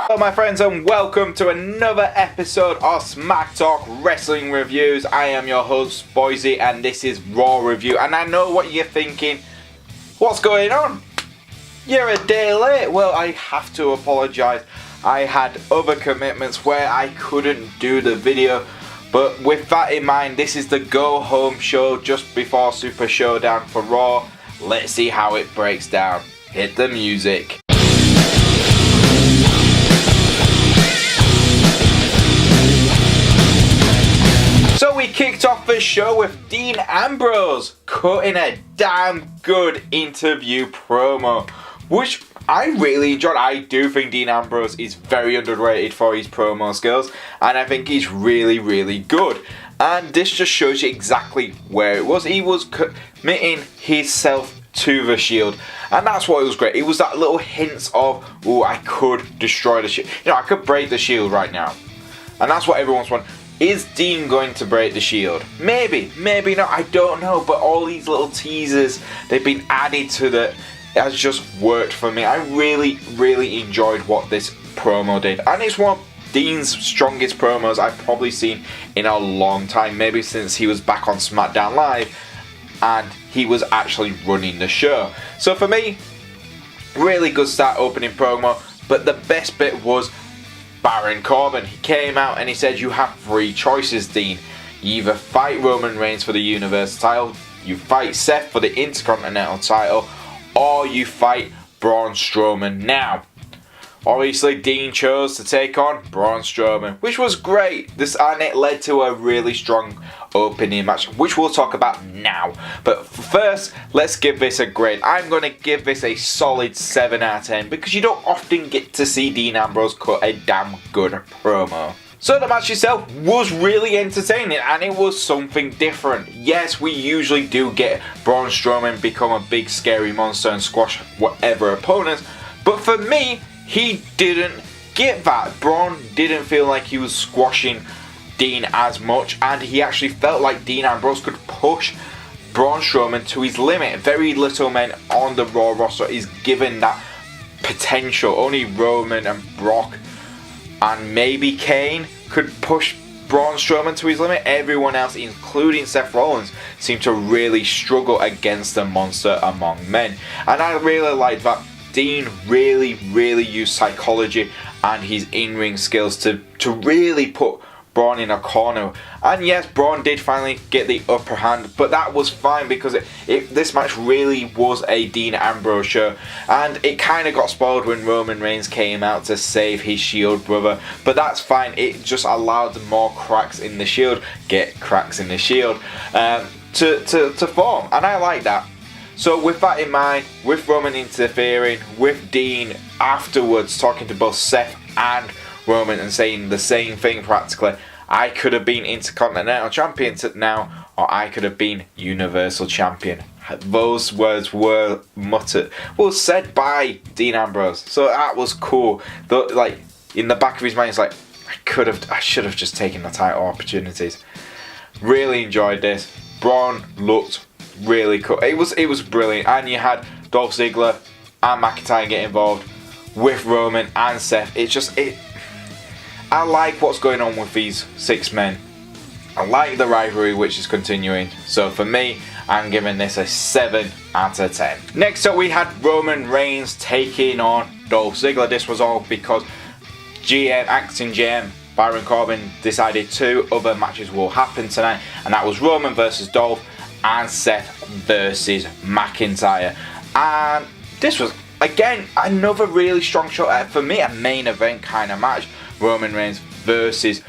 Hello my friends and welcome to another episode of Smack Talk Wrestling Reviews. I am your host Boise and this is Raw Review, and I know what you're thinking. What's going on? You're a day late. Well, I have to apologise. I had other commitments where I couldn't do the video, but with that in mind, this is the go home show just before Super Showdown for Raw. Let's see how it breaks down. Hit the music. So we kicked off the show with Dean Ambrose cutting a damn good interview promo, which I really enjoyed. I do think Dean Ambrose is very underrated for his promo skills, and I think he's really, really good. And this just shows you exactly where it was. He was committing himself to the Shield, and that's what it was great. It was that little hints of, oh, I could destroy the Shield. You know, I could break the Shield right now, and that's what everyone's wanting. Is Dean going to break the Shield? Maybe, maybe not, I don't know, but all these little teasers, they've been added to the, it has just worked for me. I really, really enjoyed what this promo did, and it's one of Dean's strongest promos I've probably seen in a long time, maybe since he was back on SmackDown Live, and he was actually running the show. So for me, really good start opening promo, but the best bit was Baron Corbin. He came out and he said, you have three choices, Dean. You either fight Roman Reigns for the Universal title, you fight Seth for the Intercontinental title, or you fight Braun Strowman now. Obviously, Dean chose to take on Braun Strowman, which was great. And it led to a really strong opening match, which we'll talk about now. But first, let's give this a grade. I'm going to give this a solid 7 out of 10 because you don't often get to see Dean Ambrose cut a damn good promo. So the match itself was really entertaining, and it was something different. Yes, we usually do get Braun Strowman become a big scary monster and squash whatever opponents, but for me, he didn't get that. Braun didn't feel like he was squashing Dean as much, and he actually felt like Dean Ambrose could push Braun Strowman to his limit. Very little men on the Raw roster is given that potential. Only Roman and Brock and maybe Kane could push Braun Strowman to his limit. Everyone else, including Seth Rollins, seemed to really struggle against the monster among men. And I really like that Dean really, really used psychology and his in-ring skills to really put Braun in a corner. And yes, Braun did finally get the upper hand, but that was fine because this match really was a Dean Ambrose show, and it kind of got spoiled when Roman Reigns came out to save his Shield brother, but that's fine. It just allowed more cracks in the Shield, to form, and I like that. So with that in mind, with Roman interfering, with Dean afterwards talking to both Seth and Roman and saying the same thing practically, I could have been Intercontinental Champion now, or I could have been Universal Champion. Those words were said by Dean Ambrose, so that was cool. Like in the back of his mind, it's like I should have just taken the title opportunities. Really enjoyed this. Braun looked really cool. It was brilliant, and you had Dolph Ziggler and McIntyre get involved with Roman and Seth. I like what's going on with these 6 men. I like the rivalry which is continuing. So for me, I'm giving this a 7 out of 10. Next up, we had Roman Reigns taking on Dolph Ziggler. This was all because acting GM Baron Corbin decided 2 other matches will happen tonight, and that was Roman versus Dolph and Seth versus McIntyre. And this was, again, another really strong show. For me, a main event kind of match. Roman Reigns versus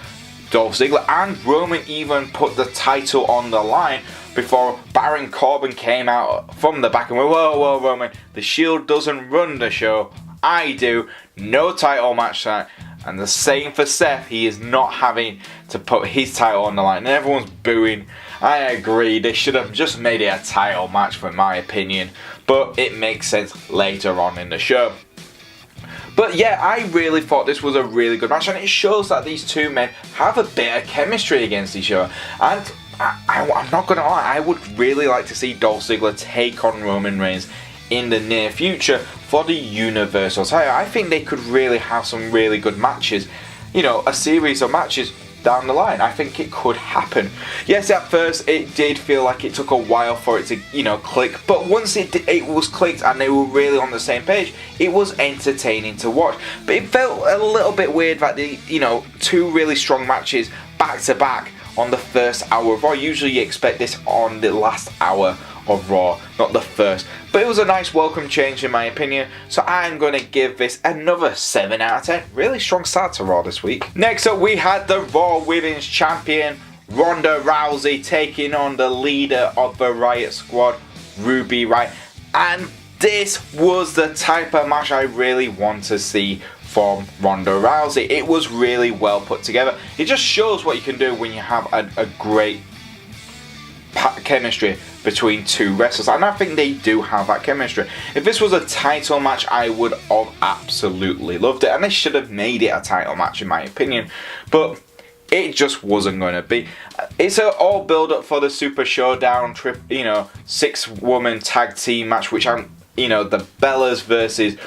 Dolph Ziggler, and Roman even put the title on the line before Baron Corbin came out from the back and went, whoa, Roman, the Shield doesn't run the show, I do. No title match tonight. And the same for Seth, he is not having to put his title on the line, and everyone's booing. I agree, they should have just made it a title match for my opinion, but it makes sense later on in the show. But yeah, I really thought this was a really good match, and it shows that these 2 men have a bit of chemistry against each other. And I'm not going to lie, I would really like to see Dolph Ziggler take on Roman Reigns in the near future for the Universal title. I think they could really have some really good matches, you know, a series of matches down the line. I think it could happen. Yes, at first it did feel like it took a while for it to, you know, click, but once it was clicked and they were really on the same page, it was entertaining to watch. But it felt a little bit weird that the, you know, two really strong matches back to back on the first hour of Raw. Usually you expect this on the last hour of Raw, not the first. But it was a nice welcome change in my opinion, so I'm going to give this another 7 out of 10. Really strong start to Raw this week. Next up we had the Raw Women's Champion Ronda Rousey taking on the leader of the Riott Squad, Riott. And this was the type of match I really want to see from Ronda Rousey. It was really well put together. It just shows what you can do when you have a great chemistry between two wrestlers, and I think they do have that chemistry. If this was a title match, I would have absolutely loved it, and they should have made it a title match in my opinion, but it just wasn't going to be. It's all build up for the Super Showdown trip, you know, 6-woman tag team match, which I'm, you know, the Bellas versus,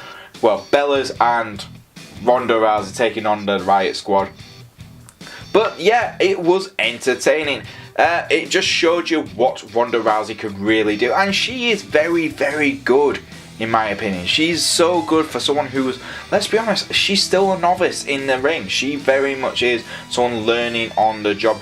well, Bellas and Ronda Rousey taking on the Riott Squad. But yeah, it was entertaining. It just showed you what Ronda Rousey could really do, and she is very, very good in my opinion. She's so good for someone who's, let's be honest, she's still a novice in the ring. She very much is someone learning on the job.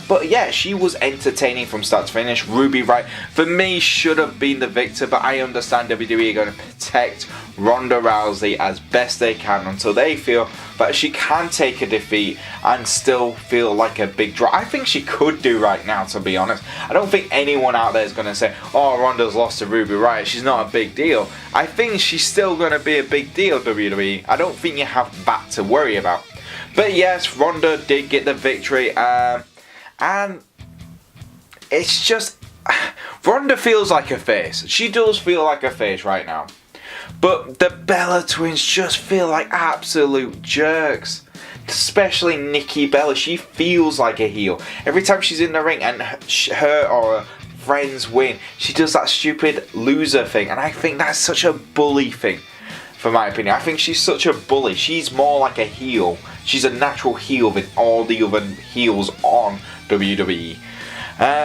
But yeah, she was entertaining from start to finish. Riott, for me, should have been the victor, but I understand WWE are going to protect Ronda Rousey as best they can until they feel that she can take a defeat and still feel like a big draw. I think she could do right now, to be honest. I don't think anyone out there is going to say, oh, Ronda's lost to Riott, she's not a big deal. I think she's still going to be a big deal, WWE. I don't think you have that to worry about. But yes, Ronda did get the victory, and it's just, Ronda feels like a face. She does feel like a face right now. But the Bella twins just feel like absolute jerks. Especially Nikki Bella. She feels like a heel. Every time she's in the ring and her or her friends win, she does that stupid loser thing. And I think that's such a bully thing, for my opinion. I think she's such a bully. She's more like a heel. She's a natural heel than all the other heels on WWE.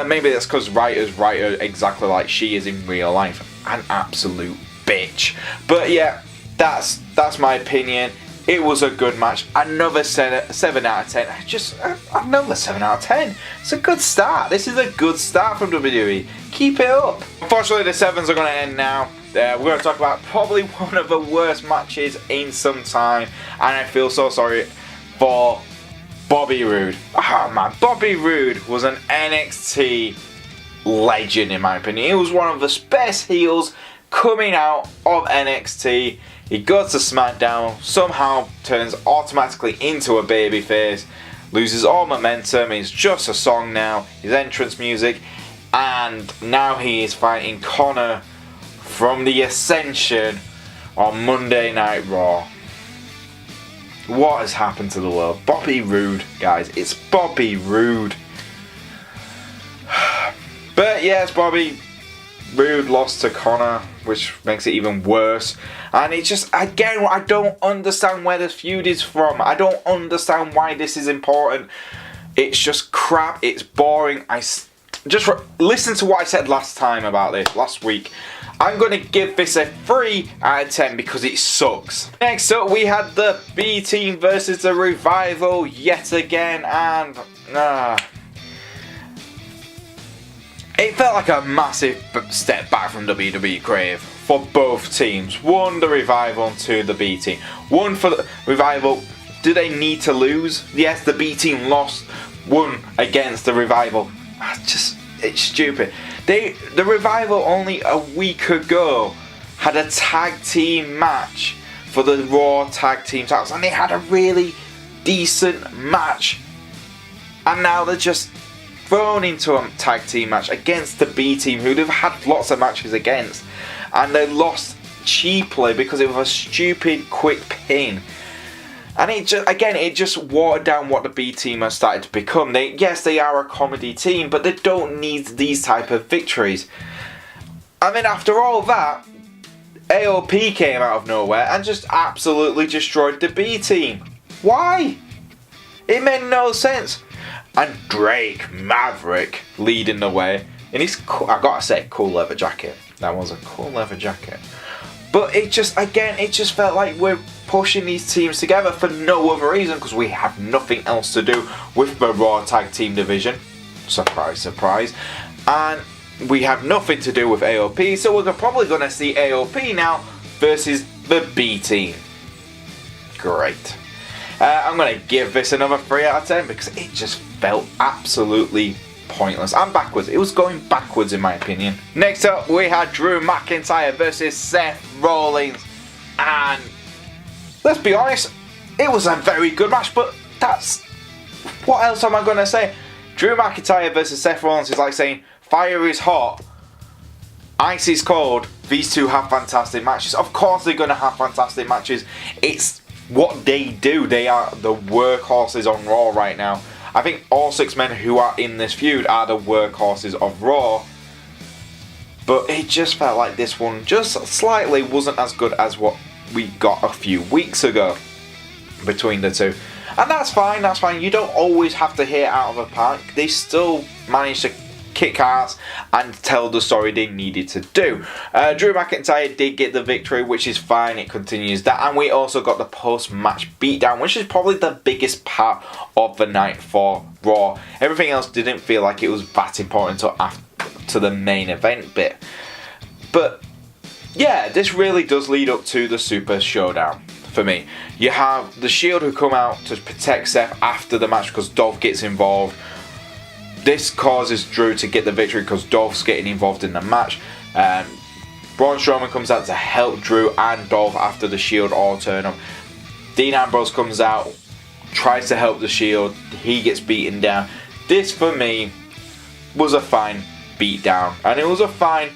Maybe that's because writers write her exactly like she is in real life. An absolute bitch. But yeah, that's my opinion. It was a good match. Another 7 out of 10. Another 7 out of 10. It's a good start. This is a good start from WWE. Keep it up. Unfortunately, the 7s are going to end now. We're going to talk about probably one of the worst matches in some time, and I feel so sorry for Bobby Roode. Oh man, Bobby Roode was an NXT legend in my opinion. He was one of the best heels coming out of NXT. He goes to SmackDown, somehow turns automatically into a babyface, loses all momentum, he's just a song now, his entrance music, and now he is fighting Konnor from the Ascension on Monday Night Raw. What has happened to the world? Bobby Roode, guys. It's Bobby Roode. But yes, Bobby Roode lost to Konnor, which makes it even worse. And it's just, again, I don't understand where this feud is from. I don't understand why this is important. It's just crap. It's boring. Listen to what I said last time about this, last week. I'm going to give this a 3 out of 10 because it sucks. Next up, we had the B Team versus the Revival yet again, and it felt like a massive step back from WWE Crave for both teams. 1, the Revival, and 2, the B Team. 1 for the Revival. Do they need to lose? Yes, the B Team lost 1 against the Revival. It's stupid. The Revival only a week ago had a tag team match for the Raw tag team titles, and they had a really decent match. And now they're just thrown into a tag team match against the B Team, who they've had lots of matches against, and they lost cheaply because it was a stupid quick pin. And it just watered down what the B Team has started to become. Yes, they are a comedy team, but they don't need these type of victories. And then after all that, AOP came out of nowhere and just absolutely destroyed the B team. Why? It made no sense. And Drake Maverick leading the way in his, I gotta say, cool leather jacket. That was a cool leather jacket. But it just felt like we're pushing these teams together for no other reason, because we have nothing else to do with the Raw Tag Team division. Surprise, surprise. And we have nothing to do with AOP, so we're probably going to see AOP now versus the B team. Great. I'm going to give this another 3 out of 10 because it just felt absolutely pointless and backwards. It was going backwards in my opinion. Next up, we had Drew McIntyre versus Seth Rollins, and let's be honest, it was a very good match, but that's, what else am I going to say? Drew McIntyre versus Seth Rollins is like saying fire is hot, ice is cold. These two have fantastic matches. Of course they're going to have fantastic matches. It's what they do. They are the workhorses on Raw right now. I think all 6 men who are in this feud are the workhorses of Raw. But it just felt like this one just slightly wasn't as good as what we got a few weeks ago between the two. And that's fine, that's fine. You don't always have to hit it out of a park. They still managed to kick ass and tell the story they needed to do. Drew McIntyre did get the victory, which is fine. It continues that. And we also got the post-match beatdown, which is probably the biggest part of the night for Raw. Everything else didn't feel like it was that important until after the main event bit. But yeah, this really does lead up to the Super Showdown for me. You have the Shield who come out to protect Seth after the match because Dolph gets involved. This causes Drew to get the victory because Dolph's getting involved in the match. Braun Strowman comes out to help Drew and Dolph after the Shield all turn up. Dean Ambrose comes out, tries to help the Shield. He gets beaten down. This, for me, was a fine beatdown. And it was a fine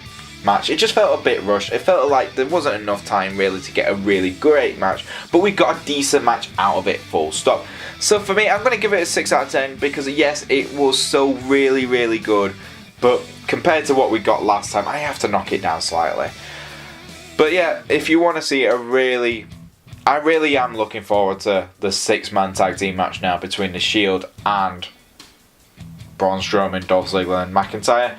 match. It just felt a bit rushed. It felt like there wasn't enough time really to get a really great match. But we got a decent match out of it, full stop. So for me, I'm going to give it a 6 out of 10 because yes, it was so really, really good. But compared to what we got last time, I have to knock it down slightly. But yeah, if you want to see I really am looking forward to the 6-man tag team match now between the Shield and Braun Strowman, Dolph Ziggler and McIntyre.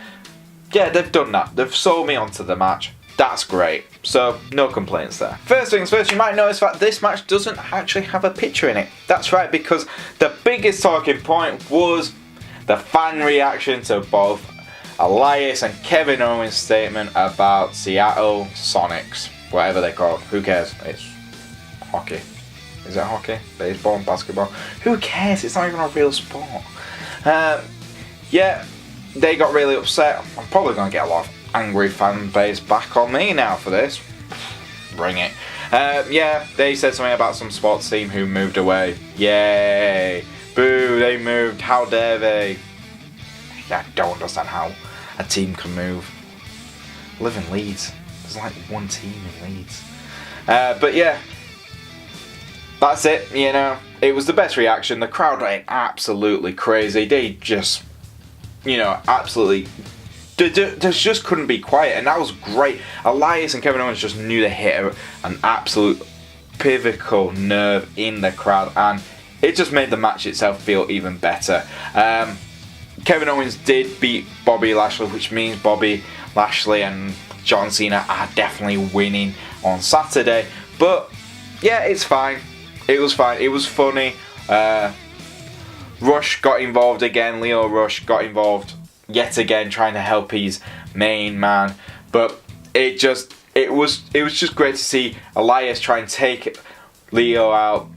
Yeah, they've done that. They've sold me onto the match. That's great. So, no complaints there. First things first, you might notice that this match doesn't actually have a picture in it. That's right, because the biggest talking point was the fan reaction to both Elias and Kevin Owens' statement about Seattle Sonics. Whatever they call it. Who cares? It's hockey. Is it hockey? Baseball? Basketball? Who cares? It's not even a real sport. Yeah, they got really upset. I'm probably going to get a lot of angry fan base back on me now for this. Bring it. Yeah, they said something about some sports team who moved away. Yay. Boo, they moved. How dare they? I don't understand how a team can move. I live in Leeds. There's like one team in Leeds. But yeah, that's it, you know. It was the best reaction. The crowd went absolutely crazy. They just, you know, absolutely... They just couldn't be quiet, and that was great. Elias and Kevin Owens just knew they hit an absolute pivotal nerve in the crowd, and it just made the match itself feel even better. Kevin Owens did beat Bobby Lashley, which means Bobby Lashley and John Cena are definitely winning on Saturday. But yeah, it's fine. It was fine. It was funny. Rush got involved again. Leo Rush got involved yet again, trying to help his main man. But it was just great to see Elias try and take Leo out,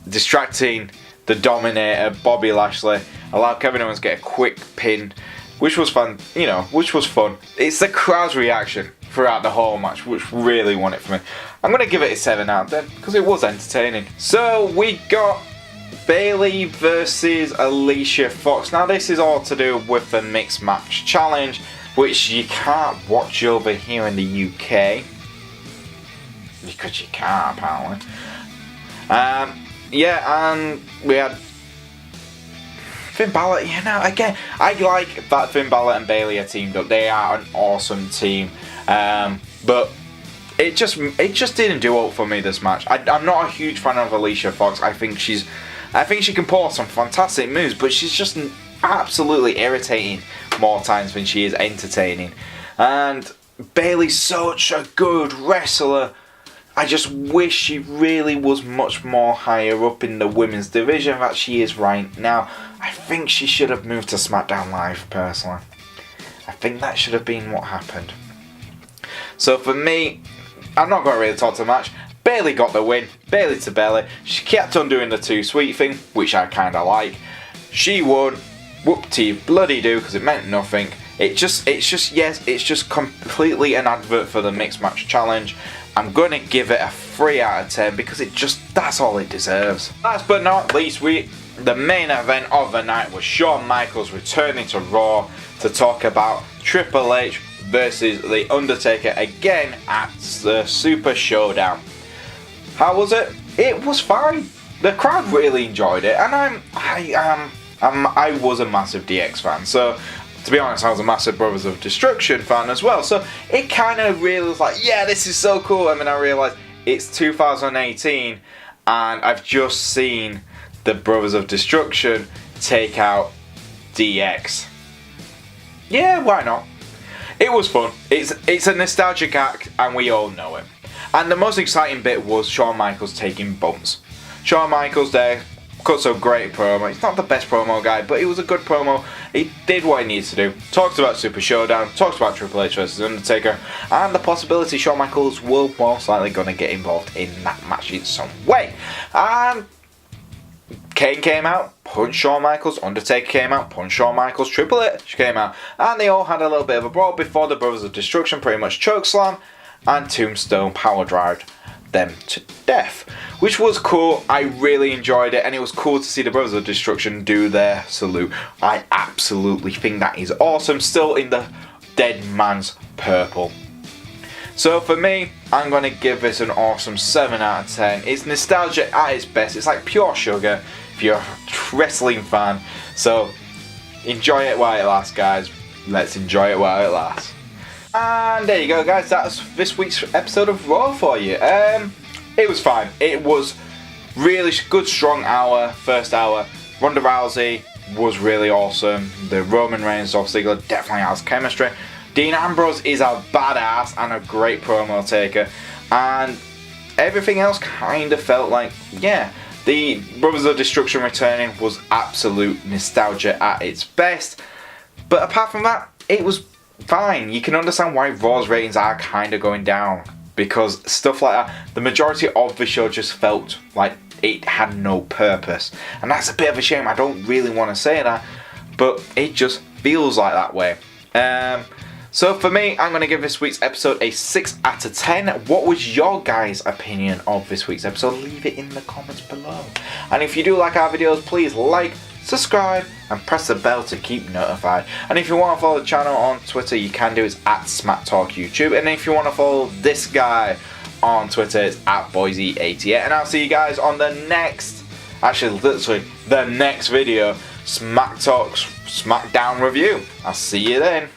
distracting the Dominator, Bobby Lashley, allow Kevin Owens to get a quick pin, which was fun, you know, which was fun. It's the crowd's reaction throughout the whole match which really won it for me. I'm going to give it a 7 out of 10 because it was entertaining. So we got Bayley versus Alicia Fox. Now this is all to do with the Mixed Match Challenge, which you can't watch over here in the UK. Because you can't, apparently. Yeah, and we had Finn Balor. You know, again, I like that Finn Balor and Bayley are teamed up. They are an awesome team. But it just didn't do up for me this match. I'm not a huge fan of Alicia Fox. I think she can pull off some fantastic moves, but she's just absolutely irritating more times than she is entertaining. And Bayley's such a good wrestler. I just wish she really was much more higher up in the women's division that she is right now. I think she should have moved to SmackDown Live, personally. I think that should have been what happened. So for me, I'm not going to really talk too much. Bayley got the win. Bayley to Bayley. She kept on doing the too sweet thing, which I kind of like. She won. Whoop-de-bloody-do, because it meant nothing. It's just completely an advert for the Mixed Match Challenge. I'm going to give it a 3 out of 10 because that's all it deserves. Last but not least, the main event of the night was Shawn Michaels returning to Raw to talk about Triple H versus The Undertaker again at the Super Showdown. How was it? It was fine. The crowd really enjoyed it, and I was a massive DX fan, so to be honest, I was a massive Brothers of Destruction fan as well, so it kind of really was like, yeah, this is so cool. I mean, I realised it's 2018 and I've just seen the Brothers of Destruction take out DX. Yeah, why not? It was fun. It's a nostalgic act and we all know it. And the most exciting bit was Shawn Michaels taking bumps. Shawn Michaels there cut a great promo. He's not the best promo guy, but it was a good promo. He did what he needs to do. Talked about Super Showdown, talked about Triple H versus Undertaker, and the possibility Shawn Michaels will most likely going to get involved in that match in some way. And Kane came out, punched Shawn Michaels, Undertaker came out, punched Shawn Michaels, Triple H came out, and they all had a little bit of a brawl before the Brothers of Destruction pretty much chokeslam and Tombstone power drived them to death, which was cool. I really enjoyed it, and it was cool to see the Brothers of Destruction do their salute. I absolutely think that is awesome, still in the dead man's purple. So for me, I'm going to give this an awesome 7 out of 10. It's nostalgia at its best. It's like pure sugar if you're a wrestling fan. So enjoy it while it lasts, guys. Let's enjoy it while it lasts. And there you go, guys. That's this week's episode of Raw for you. It was fine. It was really good, strong hour. First hour. Ronda Rousey was really awesome. The Roman Reigns, Dolph Ziggler definitely has chemistry. Dean Ambrose is a badass and a great promo taker. And everything else kind of felt like, yeah, the Brothers of Destruction returning was absolute nostalgia at its best. But apart from that, it was fine. You can understand why Raw's ratings are kind of going down, because stuff like that, the majority of the show just felt like it had no purpose, and that's a bit of a shame. I don't really want to say that, but it just feels like that way. So for me, I'm going to give this week's episode a 6 out of 10. What was your guys' opinion of this week's episode? Leave it in the comments below. And if you do like our videos, please like, subscribe, and press the bell to keep notified. And if you want to follow the channel on Twitter, you can do it at SmackTalkYouTube. And if you want to follow this guy on Twitter, it's at Boise88. And I'll see you guys on the next, actually literally the next video, SmackTalk's SmackDown review. I'll see you then.